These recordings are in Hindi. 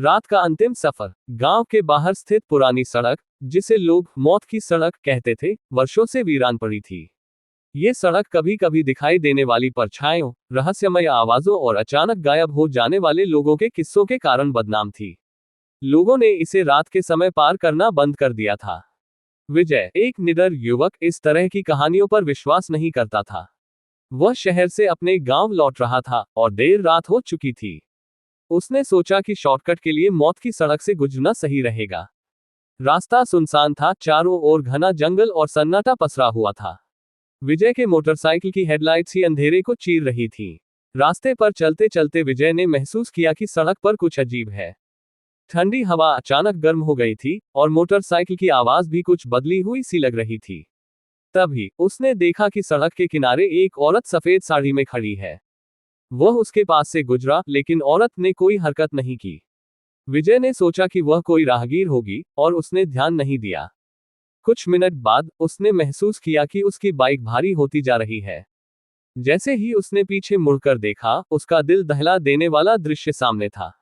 रात का अंतिम सफर। गांव के बाहर स्थित पुरानी सड़क, जिसे लोग मौत की सड़क कहते थे, वर्षों से वीरान पड़ी थी। ये सड़क कभी कभी दिखाई देने वाली परछाइयों, रहस्यमय आवाजों और अचानक गायब हो जाने वाले लोगों के किस्सों के कारण बदनाम थी। लोगों ने इसे रात के समय पार करना बंद कर दिया था। विजय, एक निडर युवक, इस तरह की कहानियों पर विश्वास नहीं करता था। वह शहर से अपने गांव लौट रहा था और देर रात हो चुकी थी। उसने सोचा कि शॉर्टकट के लिए मौत की सड़क से गुजरना सही रहेगा। रास्ता सुनसान था, चारों ओर घना जंगल और सन्नाटा पसरा हुआ था। विजय के मोटरसाइकिल की हेडलाइट्स ही अंधेरे को चीर रही थीं। रास्ते पर चलते चलते विजय ने महसूस किया कि सड़क पर कुछ अजीब है। ठंडी हवा अचानक गर्म हो गई थी और मोटरसाइकिल की आवाज भी कुछ बदली हुई सी लग रही थी। तभी उसने देखा कि सड़क के किनारे एक औरत सफेद साड़ी में खड़ी है। वह उसके पास से गुजरा, लेकिन औरत ने कोई हरकत नहीं की। विजय ने सोचा कि वह कोई राहगीर होगी और उसने ध्यान नहीं दिया। कुछ मिनट बाद उसने महसूस किया कि उसकी बाइक भारी होती जा रही है। जैसे ही उसने पीछे मुड़कर देखा, उसका दिल दहला देने वाला दृश्य सामने था।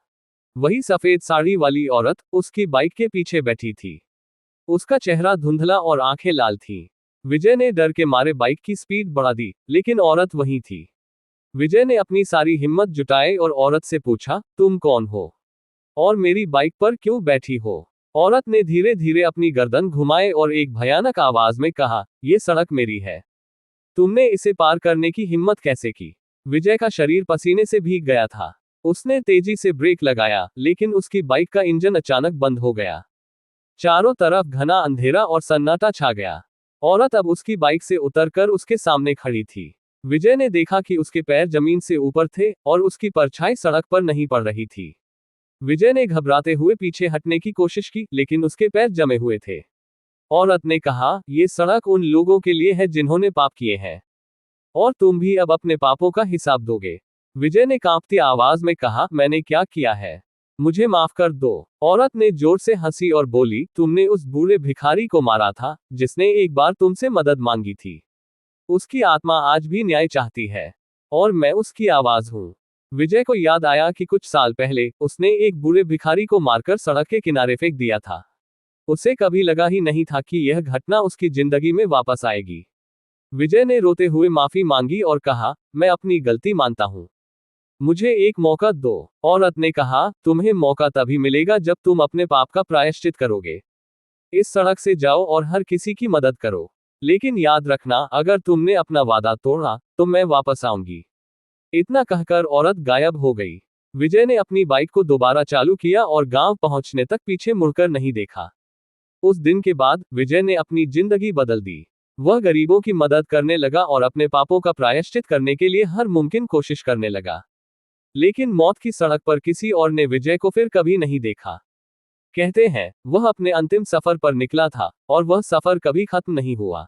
वही सफेद साड़ी वाली औरत उसकी बाइक के पीछे बैठी थी। उसका चेहरा धुंधला और आंखें लाल थीं। विजय ने डर के मारे बाइक की स्पीड बढ़ा दी, लेकिन औरत वहीं थी। विजय ने अपनी सारी हिम्मत जुटाई और औरत से पूछा, तुम कौन हो और मेरी बाइक पर क्यों बैठी हो? औरत ने धीरे धीरे अपनी गर्दन घुमाए और एक भयानक आवाज में कहा, ये सड़क मेरी है। तुमने इसे पार करने की हिम्मत कैसे की? विजय का शरीर पसीने से भीग गया था। उसने तेजी से ब्रेक लगाया, लेकिन उसकी बाइक का इंजन अचानक बंद हो गया। चारों तरफ घना अंधेरा और सन्नाटा छा गया। औरत अब उसकी बाइक से उतरकर उसके सामने खड़ी थी। विजय ने देखा कि उसके पैर जमीन से ऊपर थे और उसकी परछाई सड़क पर नहीं पड़ रही थी। विजय ने घबराते हुए पीछे हटने की कोशिश की, लेकिन उसके पैर जमे हुए थे। औरत ने कहा, ये सड़क उन लोगों के लिए है जिन्होंने पाप किए हैं, और तुम भी अब अपने पापों का हिसाब दोगे। विजय ने कांपती आवाज में कहा, मैंने क्या किया है? मुझे माफ कर दो। औरत ने जोर से हंसी और बोली, तुमने उस बूढ़े भिखारी को मारा था, जिसने एक बार तुमसे मदद मांगी थी। उसकी आत्मा आज भी न्याय चाहती है, और मैं उसकी आवाज हूं। विजय को याद आया कि कुछ साल पहले उसने एक बूढ़े भिखारी को मारकर सड़क के किनारे फेंक दिया था। उसे कभी लगा ही नहीं था कि यह घटना उसकी जिंदगी में वापस आएगी। विजय ने रोते हुए माफी मांगी और कहा, मैं अपनी गलती मानता हूं। मुझे एक मौका दो। औरत ने कहा, तुम्हें मौका तभी मिलेगा जब तुम अपने पाप का प्रायश्चित करोगे। इस सड़क से जाओ और हर किसी की मदद करो। लेकिन याद रखना, अगर तुमने अपना वादा तोड़ा, तो मैं वापस आऊंगी। इतना कहकर औरत गायब हो गई। विजय ने अपनी बाइक को दोबारा चालू किया और गांव पहुंचने तक पीछे मुड़कर नहीं देखा। उस दिन के बाद विजय ने अपनी जिंदगी बदल दी। वह गरीबों की मदद करने लगा और अपने पापों का प्रायश्चित करने के लिए हर मुमकिन कोशिश करने लगा। लेकिन मौत की सड़क पर किसी और ने विजय को फिर कभी नहीं देखा। कहते हैं, वह अपने अंतिम सफर पर निकला था, और वह सफर कभी खत्म नहीं हुआ।